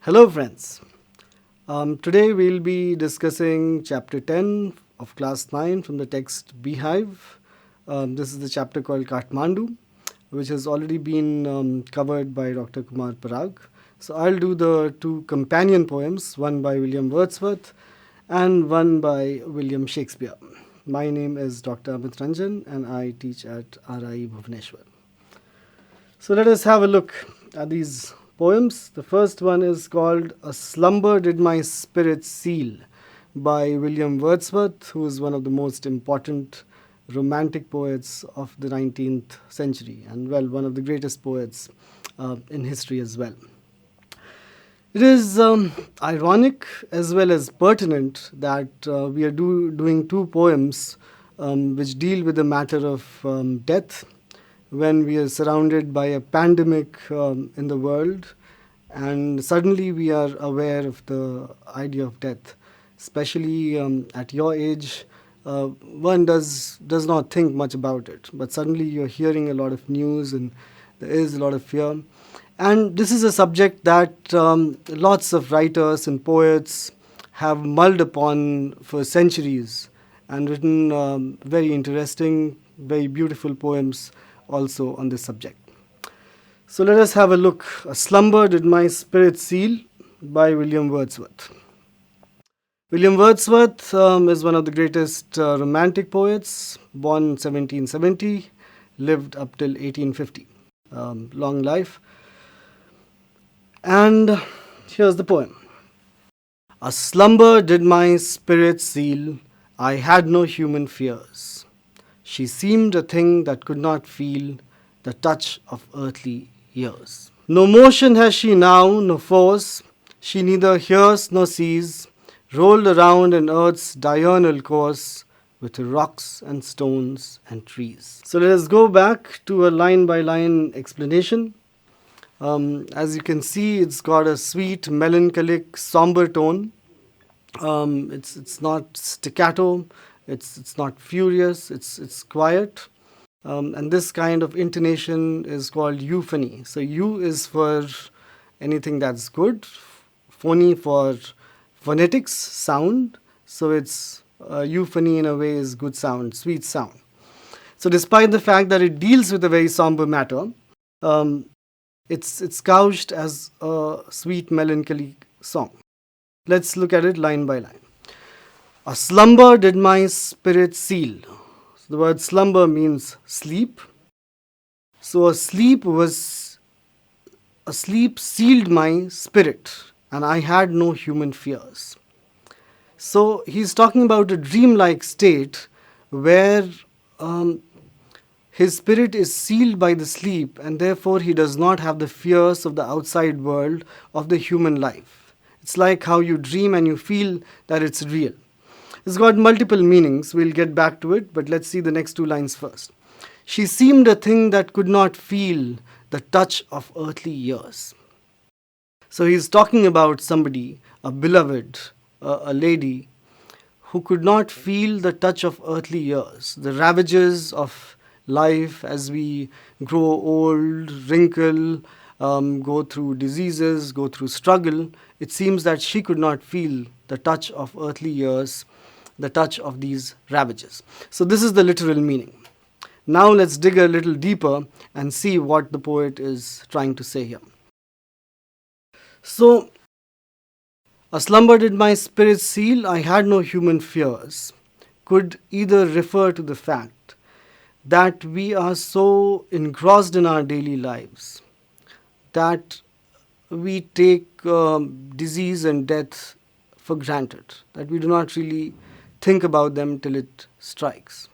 Hello, friends. Today we'll be discussing chapter 10 of class 9 from the text Beehive. This is the chapter called Kathmandu, which has already been covered by Dr. Kumar Parag. So I'll do the two companion poems, one by William Wordsworth and one by William Shakespeare. My name is Dr. Amit Ranjan and I teach at RI Bhubaneswar. So let us have a look at these poems. The first one is called A Slumber Did My Spirit Seal by William Wordsworth, who is one of the most important romantic poets of the 19th century and, well, one of the greatest poets in history as well. It is ironic as well as pertinent that we are doing two poems which deal with the matter of death when we are surrounded by a pandemic in the world and suddenly we are aware of the idea of death. Especially at your age, one does not think much about it, but suddenly you're hearing a lot of news and there is a lot of fear. And this is a subject that lots of writers and poets have mulled upon for centuries and written very interesting, very beautiful poems also on this subject. So let us have a look. A Slumber Did My Spirit Seal by William Wordsworth. William Wordsworth is one of the greatest romantic poets, born 1770, lived up till 1850. Long life. And here's the poem. A slumber did my spirit seal, I had no human fears. She seemed a thing that could not feel the touch of earthly years. No motion has she now, no force, she neither hears nor sees, rolled around in earth's diurnal course with rocks and stones and trees. So let us go back to a line-by-line explanation. As you can see, it's got a sweet, melancholic, somber tone. It's not staccato. It's not furious, it's quiet. And this kind of intonation is called euphony. So eu is for anything that's good, phony for phonetics, sound. So it's euphony in a way is good sound, sweet sound. So despite the fact that it deals with a very somber matter, it's couched as a sweet melancholy song. Let's look at it line by line. A slumber did my spirit seal. So the word slumber means sleep. So a sleep sealed my spirit and I had no human fears. So he's talking about a dreamlike state where his spirit is sealed by the sleep and therefore he does not have the fears of the outside world of the human life. It's like how you dream and you feel that it's real. It's got multiple meanings. We'll get back to it, but let's see the next two lines first. She seemed a thing that could not feel the touch of earthly years. So he's talking about somebody, a beloved, a lady, who could not feel the touch of earthly years, the ravages of life as we grow old, wrinkle, go through diseases, go through struggle. It seems that she could not feel the touch of earthly years, the touch of these ravages. So this is the literal meaning. Now let's dig a little deeper and see what the poet is trying to say here. So, a slumber did my spirit seal, I had no human fears, could either refer to the fact that we are so engrossed in our daily lives that we take disease and death for granted, that we do not really think about them till it strikes.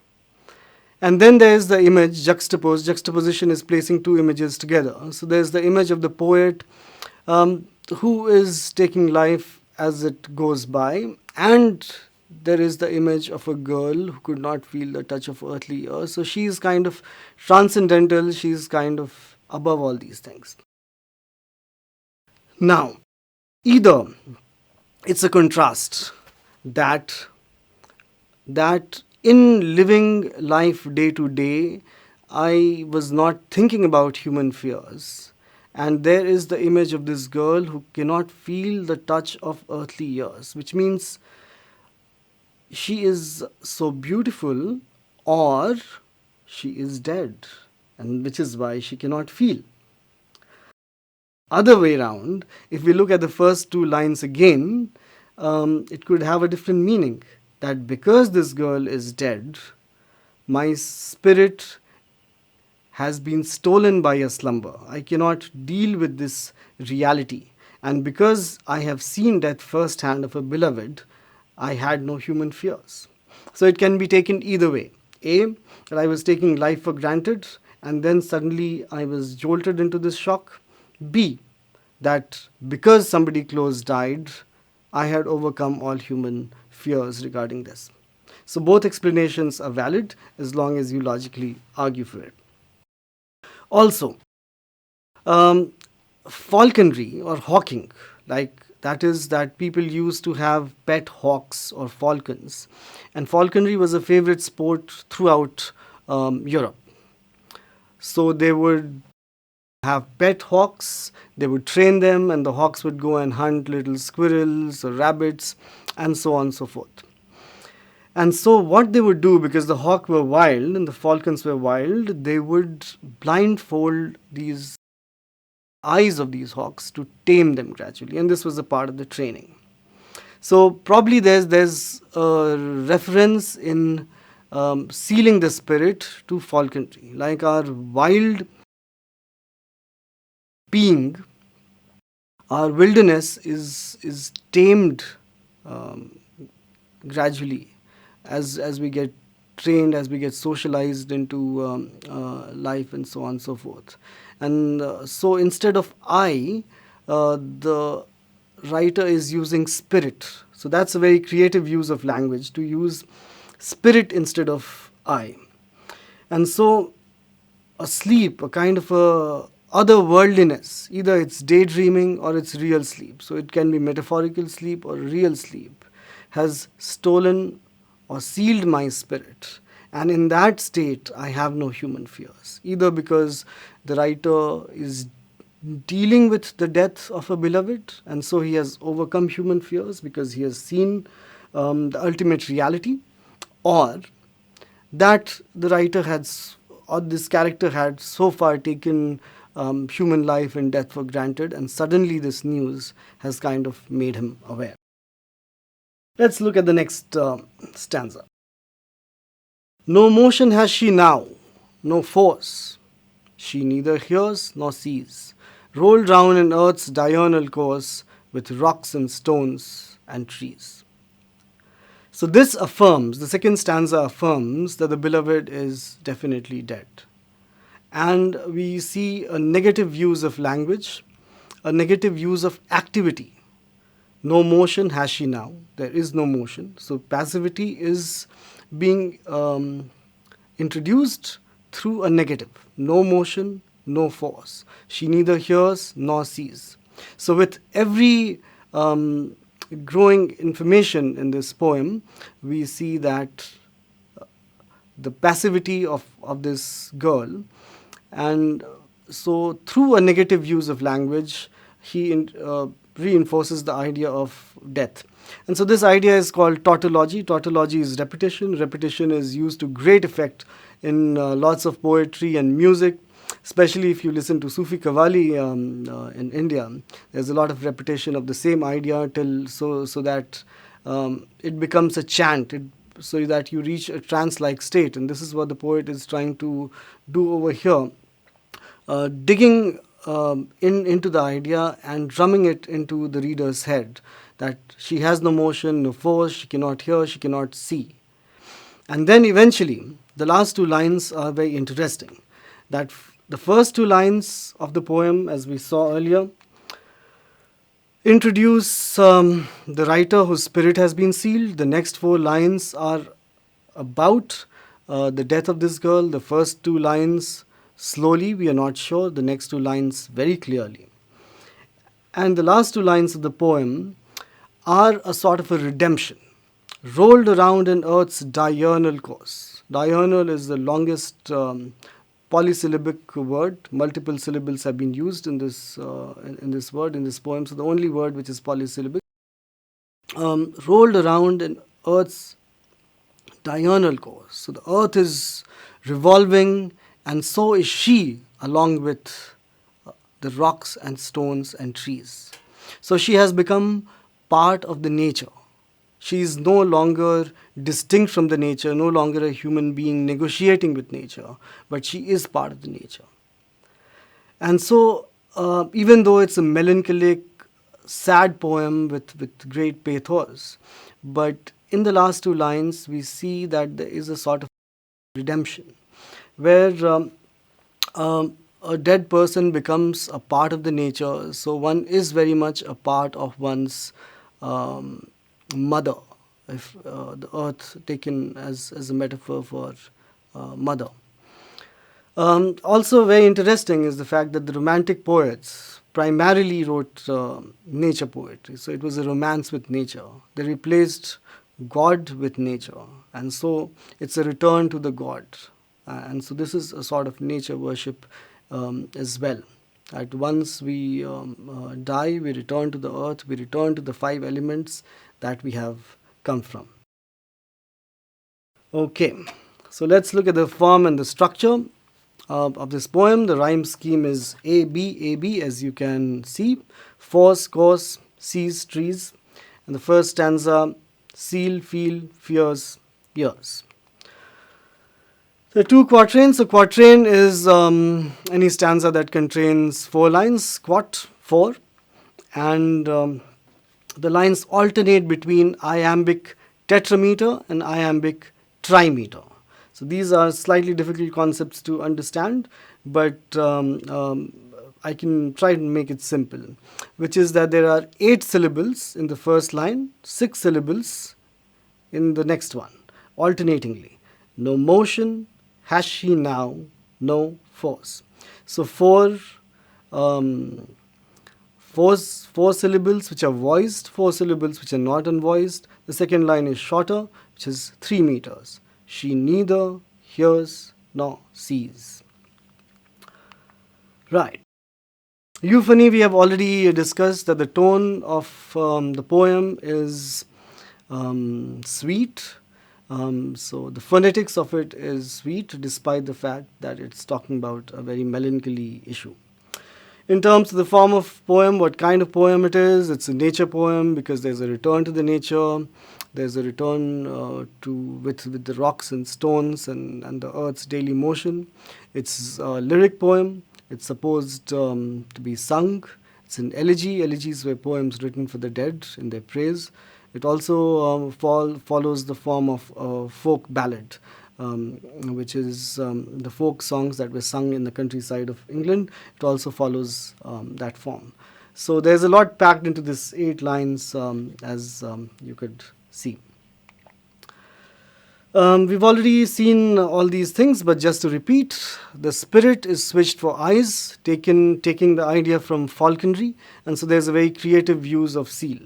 And then there is the image juxtaposed. Juxtaposition is placing two images together. So there's the image of the poet who is taking life as it goes by, and there is the image of a girl who could not feel the touch of earthly years. So she is kind of transcendental, she is kind of above all these things. Now, either it's a contrast that in living life day to day, I was not thinking about human fears. And there is the image of this girl who cannot feel the touch of earthly years, which means she is so beautiful, or she is dead, and which is why she cannot feel. Other way round, if we look at the first two lines again, it could have a different meaning. That because this girl is dead, my spirit has been stolen by a slumber. I cannot deal with this reality. And because I have seen death firsthand of a beloved, I had no human fears. So it can be taken either way. A, that I was taking life for granted, and then suddenly I was jolted into this shock. B, that because somebody close died, I had overcome all human fears regarding this. So both explanations are valid as long as you logically argue for it. Also, um, falconry or hawking, like that is that people used to have pet hawks or falcons, and falconry was a favorite sport throughout Europe. So they would have pet hawks, they would train them, and the hawks would go and hunt little squirrels or rabbits, and so on and so forth. And so what they would do, because the hawk were wild and the falcons were wild, they would blindfold these eyes of these hawks to tame them gradually, and this was a part of the training. So probably there's a reference in sealing the spirit to falconry, like our wild being, our wilderness is tamed gradually as we get trained, as we get socialized into life, and so on and so forth. And so instead of I, the writer is using spirit. So that's a very creative use of language, to use spirit instead of I. And so a sleep, a kind of a otherworldliness, either it's daydreaming or it's real sleep, so it can be metaphorical sleep or real sleep, has stolen or sealed my spirit. And in that state, I have no human fears, either because the writer is dealing with the death of a beloved, and so he has overcome human fears because he has seen the ultimate reality, or that the writer had, or this character had so far taken human life and death for granted, and suddenly this news has kind of made him aware. Let's look at the next stanza. No motion has she now, no force. She neither hears nor sees, rolled round in earth's diurnal course with rocks and stones and trees. So this affirms, the second stanza affirms that the beloved is definitely dead. And we see a negative use of language, a negative use of activity. No motion has she now. There is no motion. So passivity is being introduced through a negative. No motion, no force. She neither hears nor sees. So with every growing information in this poem, we see that the passivity of this girl. And so through a negative use of language, he reinforces the idea of death. And so this idea is called tautology. Tautology is repetition. Repetition is used to great effect in lots of poetry and music, especially if you listen to Sufi Qawwali in India. There's a lot of repetition of the same idea till so that it becomes a chant, so that you reach a trance-like state. And this is what the poet is trying to do over here, digging into the idea and drumming it into the reader's head, that she has no motion, no force, she cannot hear, she cannot see. And then eventually, the last two lines are very interesting. That the first two lines of the poem, as we saw earlier, introduce the writer whose spirit has been sealed. The next four lines are about the death of this girl. The first two lines, slowly, we are not sure. The next two lines, very clearly. And the last two lines of the poem are a sort of a redemption. Rolled around in earth's diurnal course. Diurnal is the longest polysyllabic word. Multiple syllables have been used in this word, in this poem. So the only word which is polysyllabic, rolled around in Earth's diurnal course. So the Earth is revolving, and so is she, along with the rocks and stones and trees. So she has become part of the nature. She is no longer distinct from the nature, no longer a human being negotiating with nature, but she is part of the nature. And so, even though it's a melancholic, sad poem with great pathos, but in the last two lines, we see that there is a sort of redemption where a dead person becomes a part of the nature. So one is very much a part of one's mother, if the earth taken as a metaphor for mother. Also very interesting is the fact that the Romantic poets primarily wrote nature poetry. So it was a romance with nature. They replaced God with nature. And so it's a return to the God. And so this is a sort of nature worship as well. That once we die, we return to the earth, we return to the five elements that we have come from. Okay, so let's look at the form and the structure of this poem. The rhyme scheme is A, B, as you can see. Force, course, seas, trees. And the first stanza, seal, feel, fears, years. The two quatrains. A quatrain is any stanza that contains 4 lines, quat, 4. And the lines alternate between iambic tetrameter and iambic trimeter. So these are slightly difficult concepts to understand, but I can try to make it simple, which is that there are 8 syllables in the first line, 6 syllables in the next one, alternatingly. No motion, has she now, no force. So four syllables which are voiced, 4 syllables which are not unvoiced. The second line is shorter, which is 3 meters. She neither hears nor sees. Right. Euphony, we have already discussed that the tone of the poem is sweet. So the phonetics of it is sweet, despite the fact that it's talking about a very melancholy issue. In terms of the form of poem, what kind of poem it is, it's a nature poem because there's a return to the nature. There's a return with the rocks and stones and the earth's daily motion. It's a lyric poem. It's supposed to be sung. It's an elegy. Elegies were poems written for the dead in their praise. It also follows the form of folk ballad, which is the folk songs that were sung in the countryside of England. It also follows that form. So there's a lot packed into this 8 lines, as you could see. We've already seen all these things, but just to repeat, the spirit is switched for eyes, taking the idea from falconry, and so there's a very creative use of seal.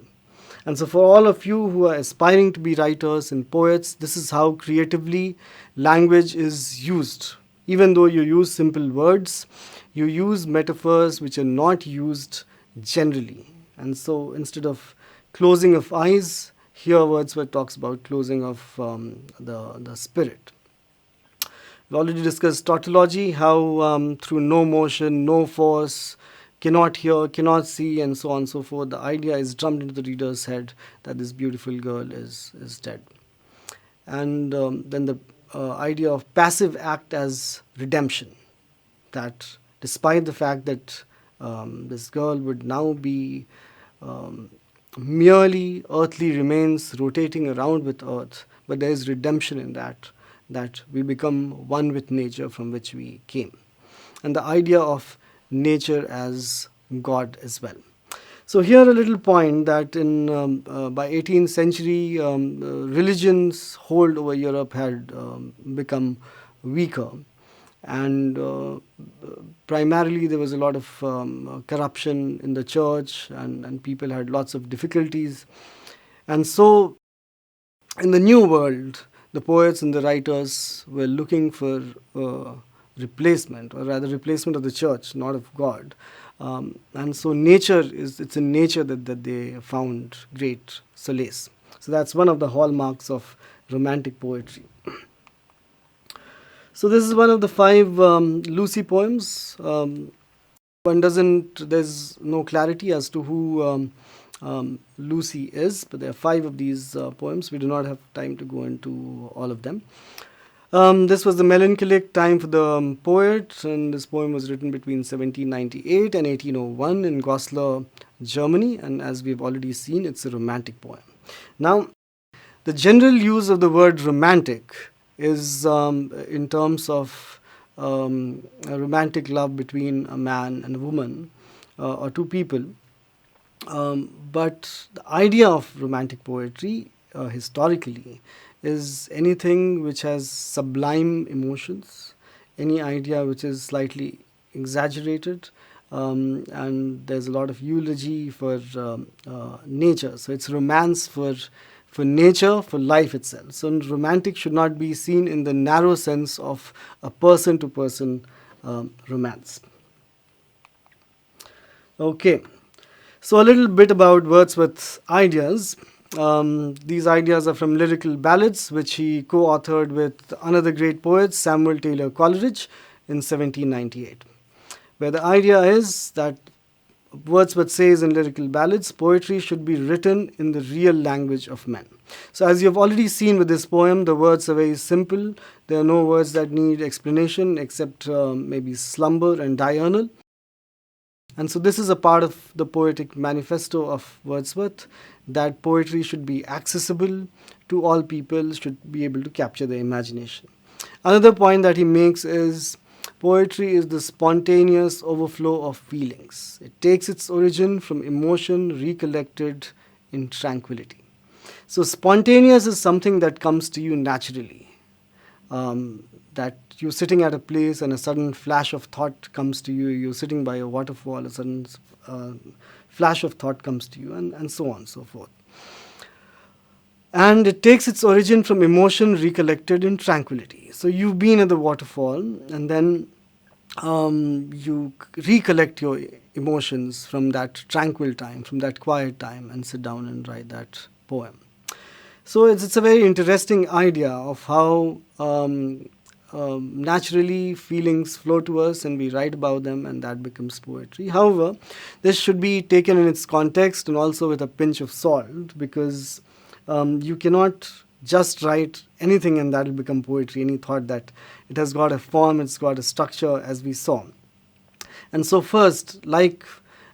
And so for all of you who are aspiring to be writers and poets, this is how creatively language is used. Even though you use simple words, you use metaphors which are not used generally. And so instead of closing of eyes, here Wordsworth talks about closing of the spirit. We already discussed tautology, how through no motion, no force, cannot hear, cannot see, and so on and so forth, the idea is drummed into the reader's head that this beautiful girl is dead. And then the idea of passive act as redemption, that despite the fact that this girl would now be merely earthly remains rotating around with earth, but there is redemption in that we become one with nature from which we came. And the idea of nature as God as well. So here a little point that by 18th century, religion's hold over Europe had become weaker, and primarily there was a lot of corruption in the church, and people had lots of difficulties. And so in the New World, the poets and the writers were looking for replacement, or rather replacement of the church, not of God. And so it's in nature that they found great solace. So that's one of the hallmarks of romantic poetry. So this is one of the 5 Lucy poems. There's no clarity as to who Lucy is, but there are 5 of these poems. We do not have time to go into all of them. This was the melancholic time for the poet, and this poem was written between 1798 and 1801 in Goslar, Germany, and as we've already seen, it's a romantic poem. Now, the general use of the word romantic is in terms of a romantic love between a man and a woman, or 2 people. But the idea of romantic poetry historically is anything which has sublime emotions, any idea which is slightly exaggerated, and there's a lot of eulogy for nature. So it's romance for nature, for life itself. So romantic should not be seen in the narrow sense of a person-to-person romance. Okay, so a little bit about Wordsworth's ideas. These ideas are from Lyrical Ballads, which he co-authored with another great poet, Samuel Taylor Coleridge, in 1798, where the idea is that Wordsworth says in Lyrical Ballads, poetry should be written in the real language of men. So as you've already seen with this poem, the words are very simple. There are no words that need explanation except maybe slumber and diurnal. And so this is a part of the poetic manifesto of Wordsworth, that poetry should be accessible to all people, should be able to capture the imagination. Another point that he makes is poetry is the spontaneous overflow of feelings. It takes its origin from emotion recollected in tranquility. So spontaneous is something that comes to you naturally. That you're sitting at a place and a sudden flash of thought comes to you, you're sitting by a waterfall, a sudden flash of thought comes to you, and so on and so forth. And it takes its origin from emotion recollected in tranquility. So you've been at the waterfall, and then you recollect your emotions from that tranquil time, from that quiet time, and sit down and write that poem. So it's a very interesting idea of how naturally feelings flow to us and we write about them, and that becomes poetry. However, this should be taken in its context and also with a pinch of salt, because you cannot just write anything and that will become poetry. Any thought that it has got a form, it's got a structure, as we saw. And so first, like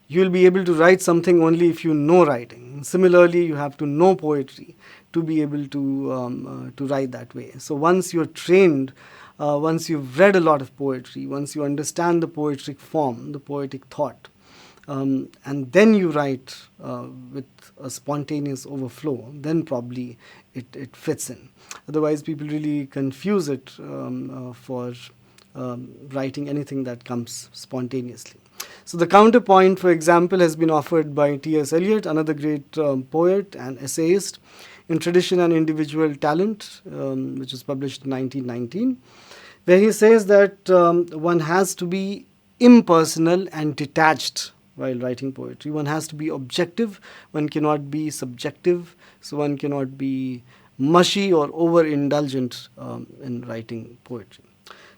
you'll be able to write something only if you know writing. Similarly, you have to know poetry to be able to write that way. So once you're trained, once you've read a lot of poetry, once you understand the poetic form, the poetic thought, and then you write with a spontaneous overflow, then probably it fits in. Otherwise, people really confuse it for writing anything that comes spontaneously. So the counterpoint, for example, has been offered by T.S. Eliot, another great poet and essayist, in Tradition and Individual Talent, which was published in 1919, where he says that one has to be impersonal and detached while writing poetry. One has to be objective, one cannot be subjective, so one cannot be mushy or overindulgent in writing poetry.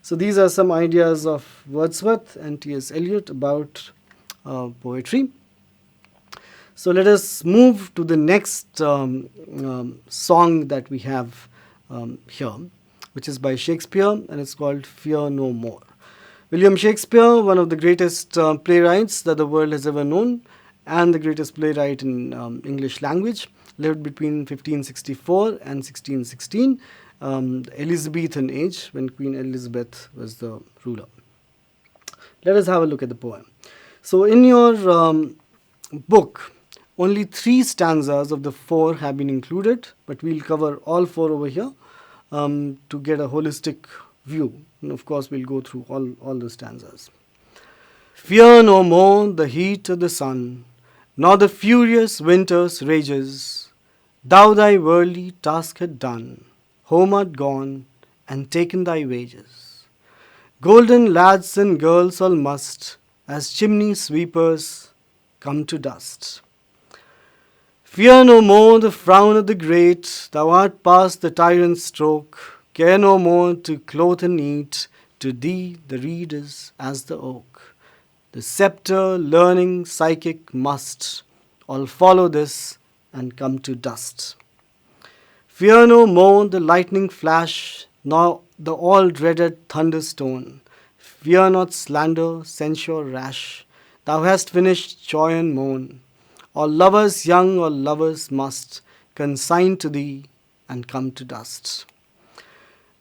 So these are some ideas of Wordsworth and T.S. Eliot about poetry. So let us move to the next song that we have here, which is by Shakespeare, and it's called Fear No More. William Shakespeare, one of the greatest playwrights that the world has ever known, and the greatest playwright in English language, lived between 1564 and 1616, the Elizabethan age, when Queen Elizabeth was the ruler. Let us have a look at the poem. So in your book, only 3 stanzas of the 4 have been included, but we'll cover all 4 over here to get a holistic view. And of course, we'll go through all the stanzas. Fear no more the heat of the sun, nor the furious winter's rages. Thou thy worldly task had done, home art gone, and taken thy wages. Golden lads and girls all must, as chimney sweepers, come to dust. Fear no more the frown of the great, thou art past the tyrant's stroke. Care no more to clothe and eat, to thee the reed is as the oak. The sceptre, learning, psychic must all follow this and come to dust. Fear no more the lightning flash, nor the all-dreaded thunderstone. Fear not slander, censure rash. Thou hast finished joy and moan. All lovers young, all lovers must consign to thee and come to dust.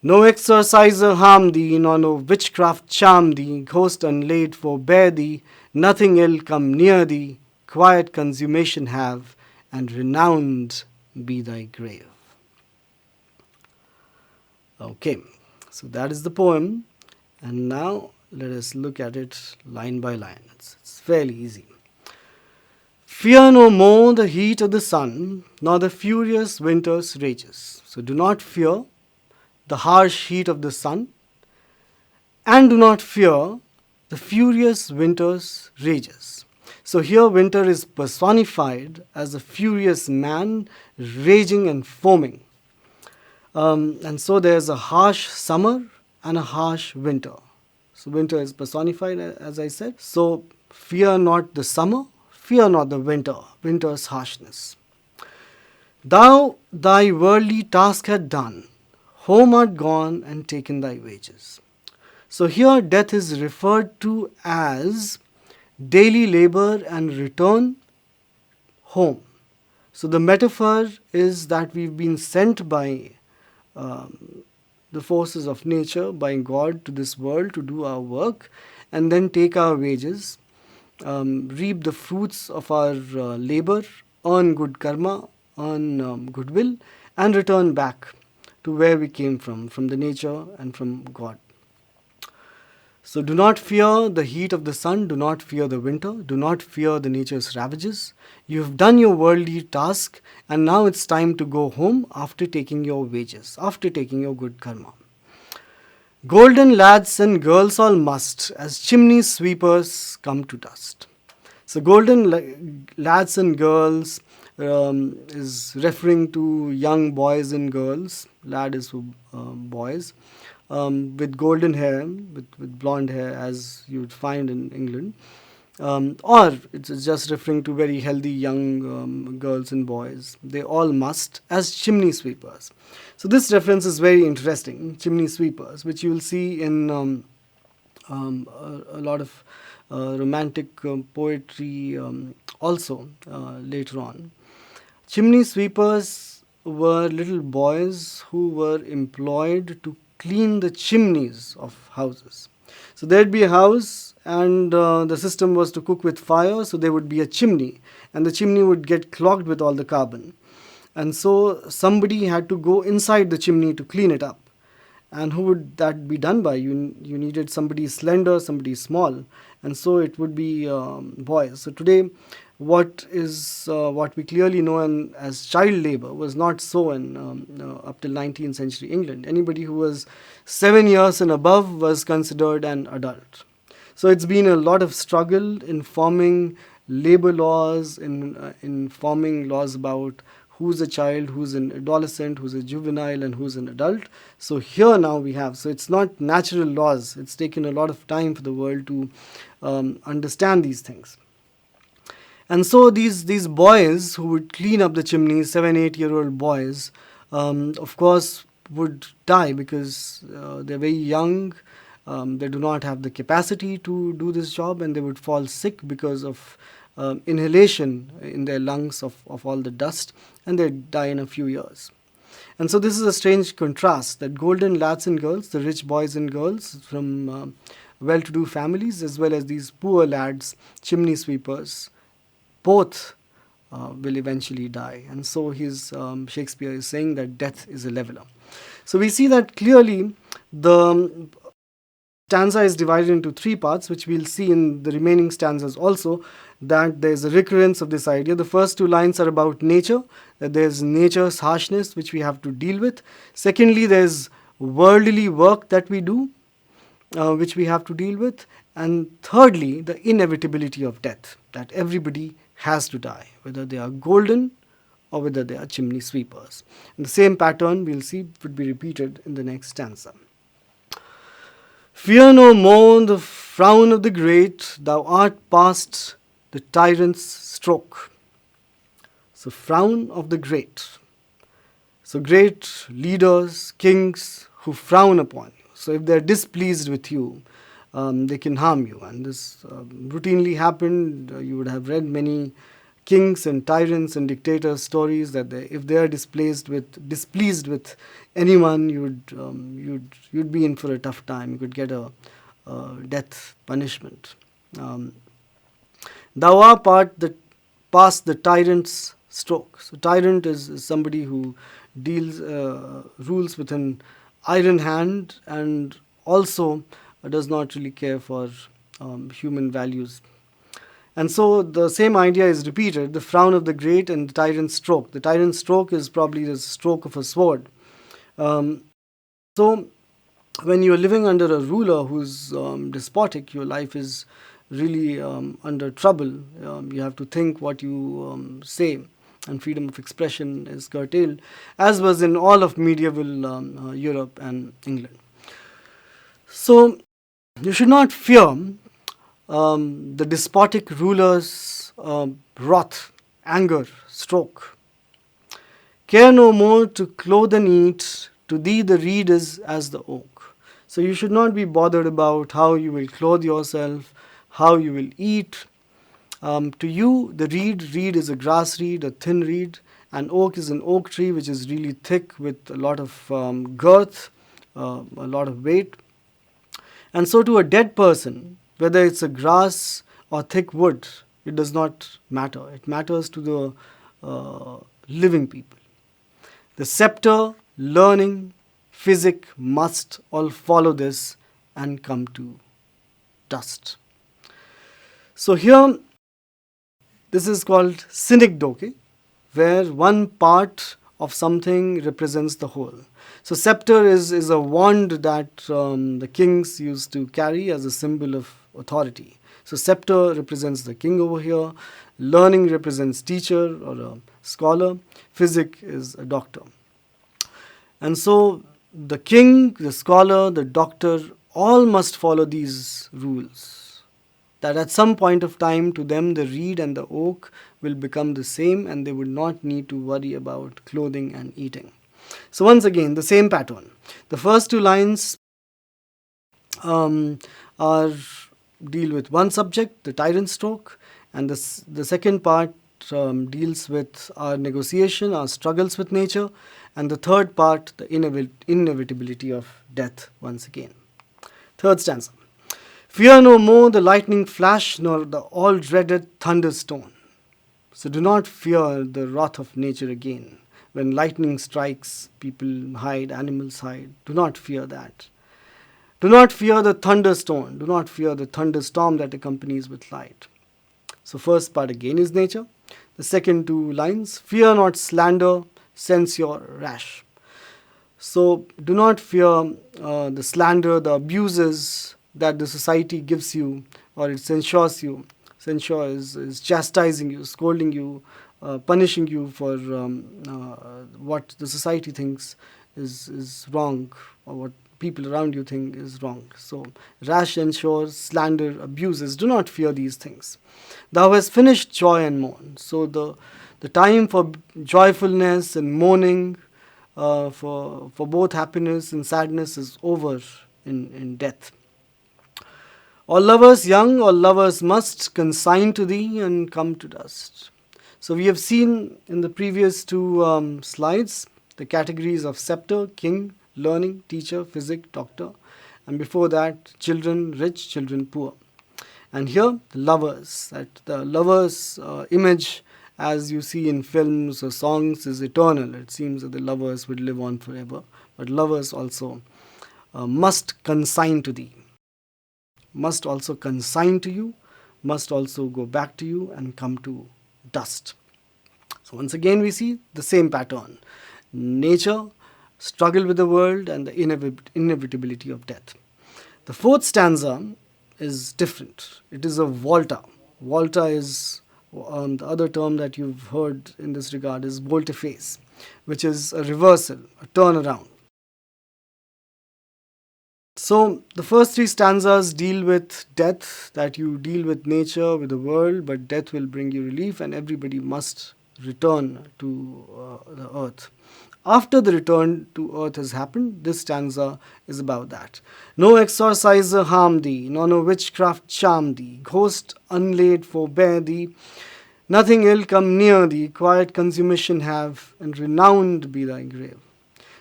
No exorciser harm thee, nor no witchcraft charm thee. Ghost unlaid forbear thee, nothing ill come near thee. Quiet consummation have, and renowned be thy grave. Okay, so that is the poem, and now let us look at it line by line. It's fairly easy. Fear no more the heat of the sun, nor the furious winter's rages. So do not fear the harsh heat of the sun, and do not fear the furious winter's rages. So here winter is personified as a furious man raging and foaming. And so there's a harsh summer and a harsh winter. So winter is personified, as I said. So fear not the summer, fear not the winter, winter's harshness. Thou thy worldly task had done, home art gone and taken thy wages. So here death is referred to as daily labor and return home. So the metaphor is that we've been sent by the forces of nature, by God, to this world to do our work and then take our wages, reap the fruits of our labor, earn good karma, earn goodwill, and return back to where we came from the nature and from God. So do not fear the heat of the sun, do not fear the winter, do not fear the nature's ravages. You have done your worldly task, and now it's time to go home after taking your wages, after taking your good karma. Golden lads and girls all must, as chimney sweepers, come to dust. So golden lads and girls is referring to young boys and girls. Lad is for boys. With golden hair, with blonde hair, as you would find in England. Or it's just referring to very healthy young girls and boys. They all must, as chimney sweepers. So this reference is very interesting, chimney sweepers, which you will see in a lot of romantic poetry also later on. Chimney sweepers were little boys who were employed to clean the chimneys of houses. So there'd be a house, and the system was to cook with fire, so there would be a chimney, and the chimney would get clogged with all the carbon. And so somebody had to go inside the chimney to clean it up. And who would that be done by? You needed somebody slender, somebody small, and so it would be boys. So today, what we clearly know as child labor was not so in up till 19th century England. Anybody who was 7 years and above was considered an adult. So it's been a lot of struggle in forming labor laws, in forming laws about who's a child, who's an adolescent, who's a juvenile, and who's an adult. So here now we have, so it's not natural laws. It's taken a lot of time for the world to understand these things. And so these boys who would clean up the chimneys, 7, 8-year-old boys, of course would die because they're very young. They do not have the capacity to do this job, and they would fall sick because of inhalation in their lungs of all the dust, and they'd die in a few years. And so this is a strange contrast, that golden lads and girls, the rich boys and girls from well-to-do families, as well as these poor lads, chimney sweepers, both will eventually die. And so Shakespeare is saying that death is a leveler. So we see that clearly the stanza is divided into 3 parts, which we'll see in the remaining stanzas also, that there's a recurrence of this idea. The first 2 lines are about nature, that there's nature's harshness which we have to deal with. Secondly, there's worldly work that we do. which we have to deal with. And thirdly, the inevitability of death, that everybody has to die, whether they are golden or whether they are chimney sweepers. And the same pattern we'll see would be repeated in the next stanza. Fear no more the frown of the great, thou art past the tyrant's stroke. So, frown of the great. So, great leaders, kings who frown upon you. So, if they're displeased with you, they can harm you. And this routinely happened. You would have read many kings and tyrants and dictators stories that if they are displeased with anyone, you'd be in for a tough time. You could get a death punishment. Thou art past the tyrant's stroke. So tyrant is somebody who rules with an iron hand and also does not really care for human values. And so the same idea is repeated, the frown of the great and the tyrant's stroke. The tyrant's stroke is probably the stroke of a sword. So when you're living under a ruler who's despotic, your life is really under trouble. You have to think what you say, and freedom of expression is curtailed, as was in all of medieval Europe and England. So you should not fear the despotic ruler's wrath, anger, stroke. Care no more to clothe and eat, to thee the reed is as the oak. So you should not be bothered about how you will clothe yourself, how you will eat. To you, the reed is a grass reed, a thin reed, and oak is an oak tree which is really thick with a lot of girth, a lot of weight. And so to a dead person, whether it's a grass or thick wood, it does not matter. It matters to the living people. The scepter, learning, physic must all follow this and come to dust. So here, this is called synecdoche, where one part of something represents the whole. So scepter is a wand that the kings used to carry as a symbol of authority. So scepter represents the king over here, learning represents teacher or a scholar, physic is a doctor. And so the king, the scholar, the doctor, all must follow these rules. That at some point of time to them the reed and the oak will become the same and they would not need to worry about clothing and eating. So once again, the same pattern. The first two lines deal with one subject, the tyrant stroke, and the second part deals with our negotiation, our struggles with nature, and the third part, the inevitability of death once again. Third stanza. Fear no more the lightning flash, nor the all-dreaded thunderstone. So do not fear the wrath of nature again. When lightning strikes, people hide, animals hide. Do not fear that. Do not fear the thunderstorm. Do not fear the thunderstorm that accompanies with light. So first part again is nature. The second two lines, fear not slander, censure rash. So do not fear the slander, the abuses that the society gives you or it censures you. Censure is chastising you, scolding you, punishing you for what the society thinks is wrong or what people around you think is wrong. So rash, censure, slander, abuses, do not fear these things. Thou hast finished joy and mourn. So the time for joyfulness and mourning, for both happiness and sadness is over in death. All lovers young, all lovers must consign to thee and come to dust. So we have seen in the previous two slides the categories of scepter, king, learning, teacher, physic, doctor, and before that children rich, children poor. And here the lovers, that the lovers image as you see in films or songs is eternal. It seems that the lovers would live on forever, but lovers also must consign to thee. Must also consign to you, must also go back to you and come to dust. So once again we see the same pattern. Nature, struggle with the world and the inevitability of death. The fourth stanza is different. It is a volta. Volta is the other term that you've heard in this regard is volte-face, which is a reversal, a turnaround. So the first three stanzas deal with death, that you deal with nature, with the world, but death will bring you relief and everybody must return to the earth. After the return to earth has happened, this stanza is about that. No exorciser harm thee, nor no witchcraft charm thee, ghost unlaid forbear thee, nothing ill come near thee, quiet consummation have, and renowned be thy grave.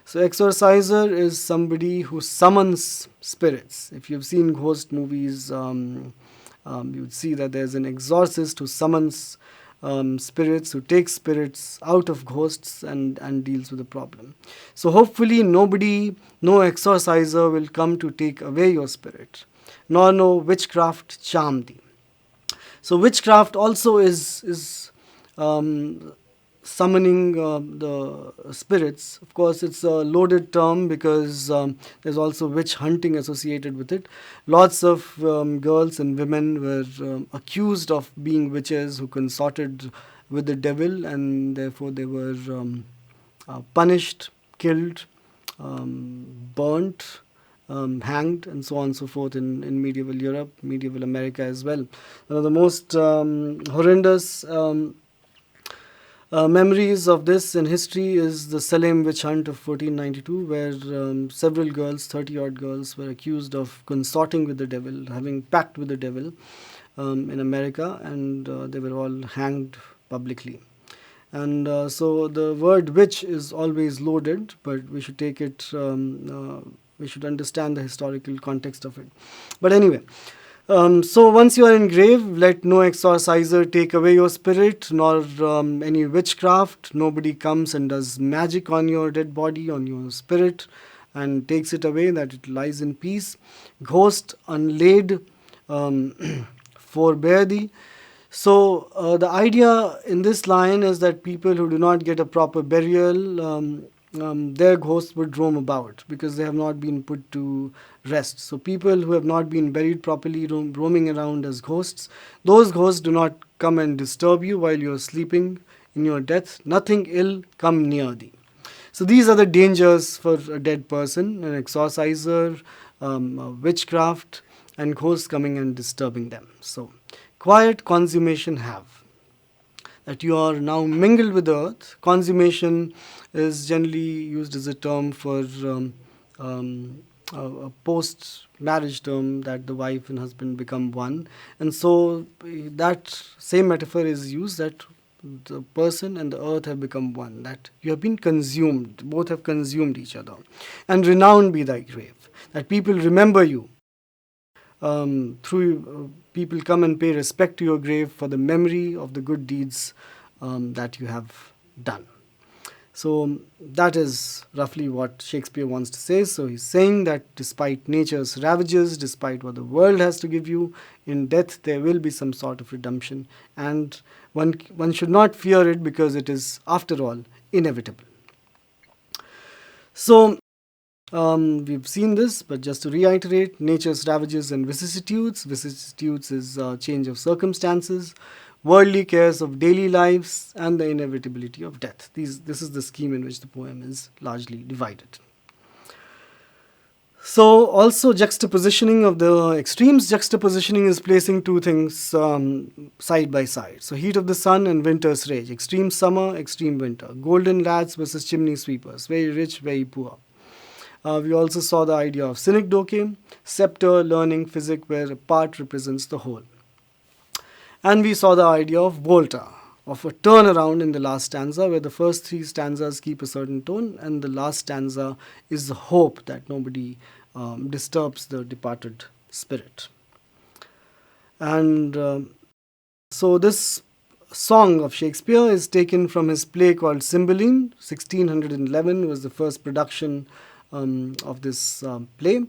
So exorciser is somebody who summons spirits. If you've seen ghost movies, you would see that there's an exorcist who summons spirits, who takes spirits out of ghosts and deals with the problem. So hopefully no exorciser will come to take away your spirit, nor no witchcraft charm thee. So witchcraft also is summoning the spirits. Of course, it's a loaded term because there's also witch hunting associated with it. Lots of girls and women were accused of being witches who consorted with the devil, and therefore they were punished, killed, burnt, hanged, and so on and so forth in medieval Europe, medieval America as well. One of the most horrendous memories of this in history is the Salem witch hunt of 1492, where several girls, 30-odd girls, were accused of consorting with the devil, having pact with the devil in America, and they were all hanged publicly. And so the word witch is always loaded, but we should take it, we should understand the historical context of it. But anyway, so once you are in grave, let no exorciser take away your spirit, nor any witchcraft. Nobody comes and does magic on your dead body, on your spirit, and takes it away, that it lies in peace. Ghost unlaid, forbear thee. So the idea in this line is that people who do not get a proper burial, their ghosts would roam about because they have not been put to rest. So people who have not been buried properly roaming around as ghosts, those ghosts do not come and disturb you while you are sleeping in your death. Nothing ill come near thee. So these are the dangers for a dead person: an exorciser, witchcraft, and ghosts coming and disturbing them. So quiet consummation have, that you are now mingled with the earth. Consummation is generally used as a term for a post-marriage term, that the wife and husband become one. And so that same metaphor is used, that the person and the earth have become one, that you have been consumed, both have consumed each other. And renowned be thy grave, that people remember you. People come and pay respect to your grave for the memory of the good deeds that you have done. So that is roughly what Shakespeare wants to say. So he's saying that despite nature's ravages, despite what the world has to give you, in death there will be some sort of redemption, and one should not fear it because it is, after all, inevitable. So we've seen this, but just to reiterate, nature's ravages and vicissitudes. Vicissitudes is change of circumstances, worldly cares of daily lives, and the inevitability of death. This is the scheme in which the poem is largely divided. So also juxtapositioning of the extremes. Juxtapositioning is placing two things side by side. So heat of the sun and winter's rage. Extreme summer, extreme winter. Golden lads versus chimney sweepers. Very rich, very poor. We also saw the idea of synecdoche, scepter, learning, physic, where a part represents the whole. And we saw the idea of volta, of a turnaround in the last stanza, where the first three stanzas keep a certain tone, and the last stanza is the hope that nobody disturbs the departed spirit. And so this song of Shakespeare is taken from his play called Cymbeline. 1611 was the first production of this play,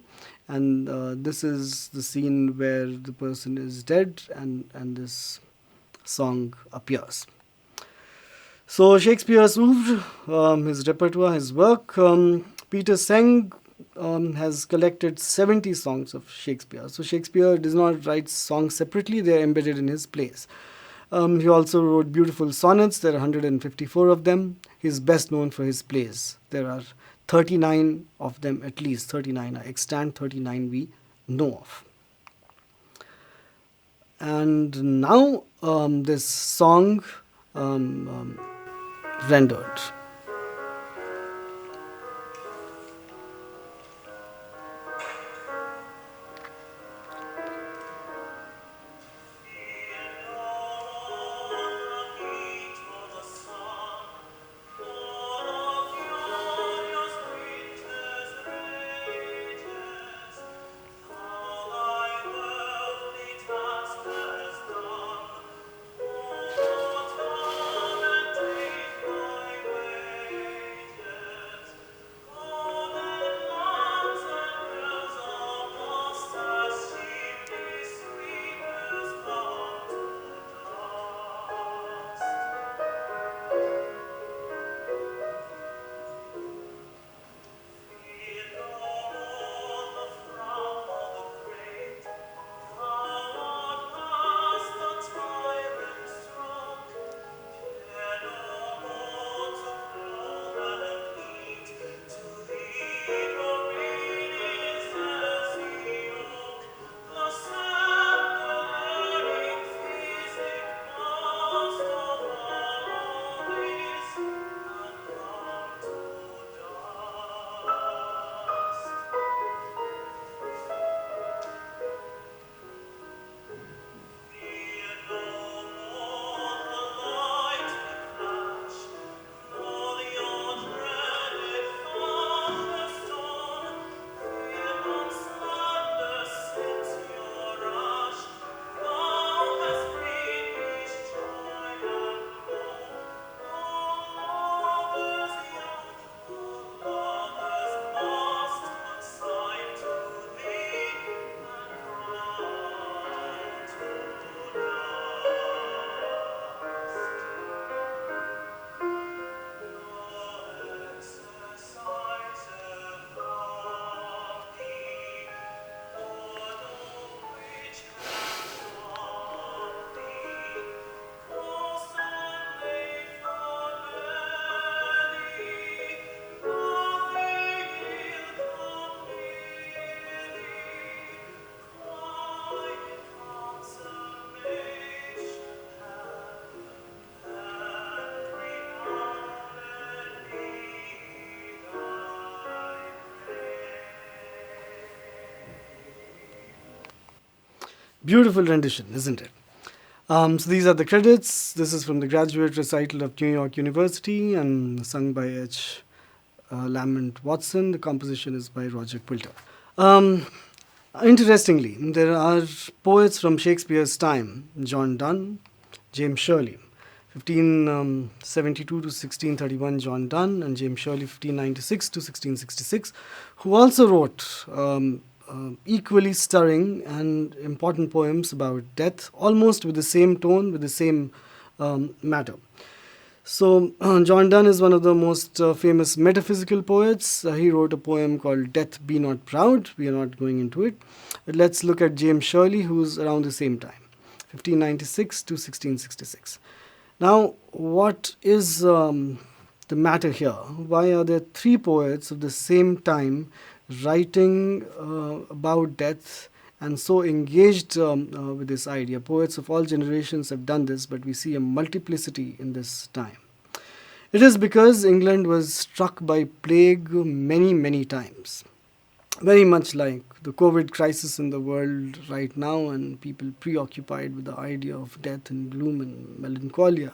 and this is the scene where the person is dead and this song appears. So Shakespeare's oeuvre, his repertoire, his work. Peter Senge has collected 70 songs of Shakespeare. So Shakespeare does not write songs separately, they are embedded in his plays. He also wrote beautiful sonnets. There are 154 of them. He is best known for his plays. There are 39 of them, at least 39 are extant, 39 we know of. And now this song rendered. Beautiful rendition, isn't it? So these are the credits. This is from the graduate recital of New York University and sung by H. Lamont Watson. The composition is by Roger Quilter. Interestingly, there are poets from Shakespeare's time: John Donne, James Shirley. 1572 to 1631, John Donne, and James Shirley, 1596 to 1666, who also wrote equally stirring and important poems about death, almost with the same tone, with the same matter. So, John Donne is one of the most famous metaphysical poets. He wrote a poem called Death Be Not Proud. We are not going into it. But let's look at James Shirley, who's around the same time, 1596 to 1666. Now, what is the matter here? Why are there three poets of the same time writing about death and so engaged with this idea? Poets of all generations have done this, but we see a multiplicity in this time. It is because England was struck by plague many, many times. Very much like the COVID crisis in the world right now, and people preoccupied with the idea of death and gloom and melancholia.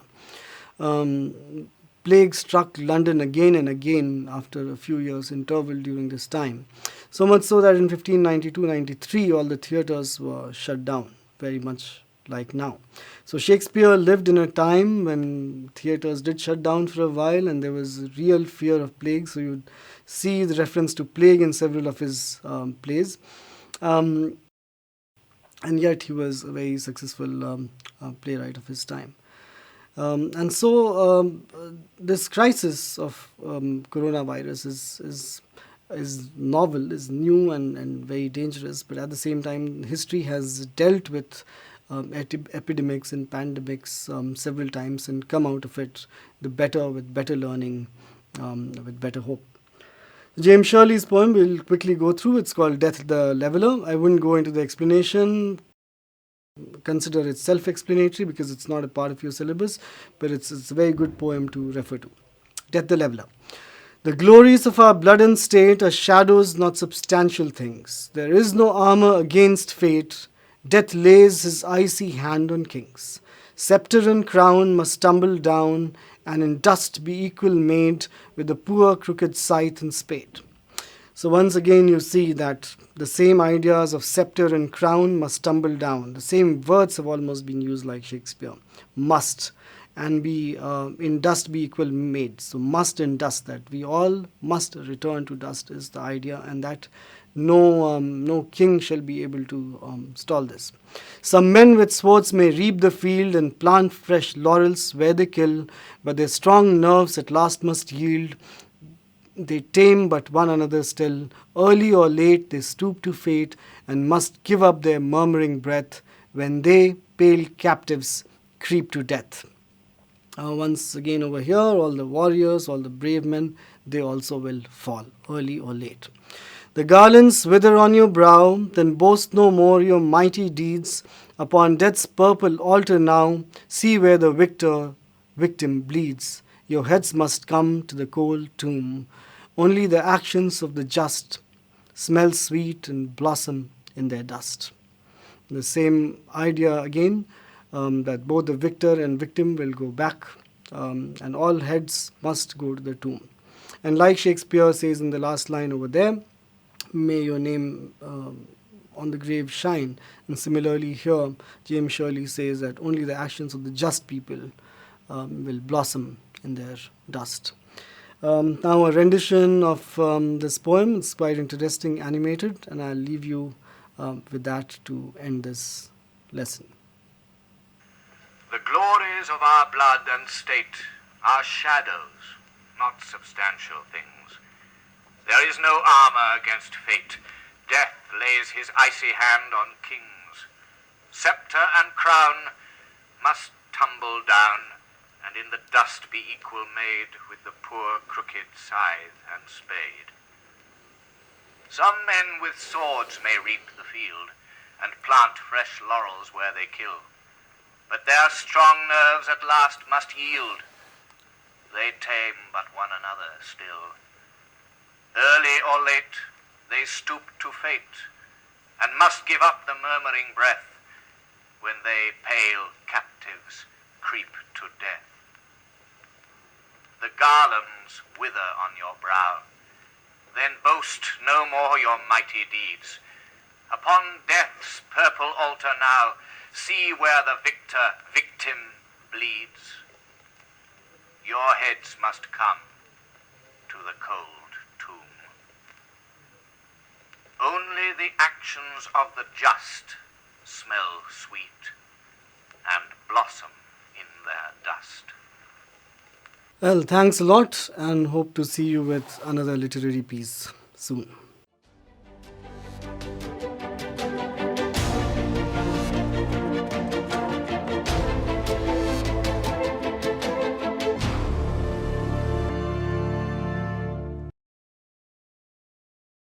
Plague struck London again and again after a few years' interval during this time. So much so that in 1592-93 all the theatres were shut down, very much like now. So Shakespeare lived in a time when theatres did shut down for a while and there was real fear of plague. So you'd see the reference to plague in several of his plays. And yet he was a very successful playwright of his time. And so this crisis of coronavirus is is novel, is new and very dangerous, but at the same time, history has dealt with epidemics and pandemics several times and come out of it the better, with better learning, with better hope. James Shirley's poem we'll quickly go through. It's called Death the Leveler. I wouldn't go into the explanation. Consider it self-explanatory because it's not a part of your syllabus, but it's a very good poem to refer to. Death the Leveler. The glories of our blood and state are shadows, not substantial things. There is no armor against fate. Death lays his icy hand on kings. Sceptre and crown must tumble down, and in dust be equal made with the poor crooked scythe and spade. So once again you see that the same ideas of scepter and crown must tumble down. The same words have almost been used like Shakespeare. Must, and be in dust be equal made. So must and dust, that we all must return to dust is the idea, and that no king shall be able to stall this. Some men with swords may reap the field and plant fresh laurels where they kill, but their strong nerves at last must yield. They tame but one another still. Early or late they stoop to fate and must give up their murmuring breath when they, pale captives, creep to death. Once again over here, all the warriors, all the brave men, they also will fall, early or late. The garlands wither on your brow, then boast no more your mighty deeds. Upon death's purple altar now, see where the victim bleeds. Your heads must come to the cold tomb. Only the actions of the just smell sweet and blossom in their dust. The same idea again, that both the victor and victim will go back, and all heads must go to the tomb. And like Shakespeare says in the last line over there, may your name on the grave shine. And similarly here, James Shirley says that only the actions of the just people will blossom in their dust. Now a rendition of this poem. It's quite interesting, animated, and I'll leave you with that to end this lesson. The glories of our blood and state are shadows, not substantial things. There is no armor against fate. Death lays his icy hand on kings. Scepter and crown must tumble down, and in the dust be equal made with the poor crooked scythe and spade. Some men with swords may reap the field, and plant fresh laurels where they kill, but their strong nerves at last must yield. They tame but one another still. Early or late they stoop to fate, and must give up the murmuring breath when they pale captives creep to death. The garlands wither on your brow, then boast no more your mighty deeds. Upon death's purple altar now, see where the victim bleeds. Your heads must come to the cold tomb. Only the actions of the just smell sweet and blossom in their dust. Well, thanks a lot, and hope to see you with another literary piece soon.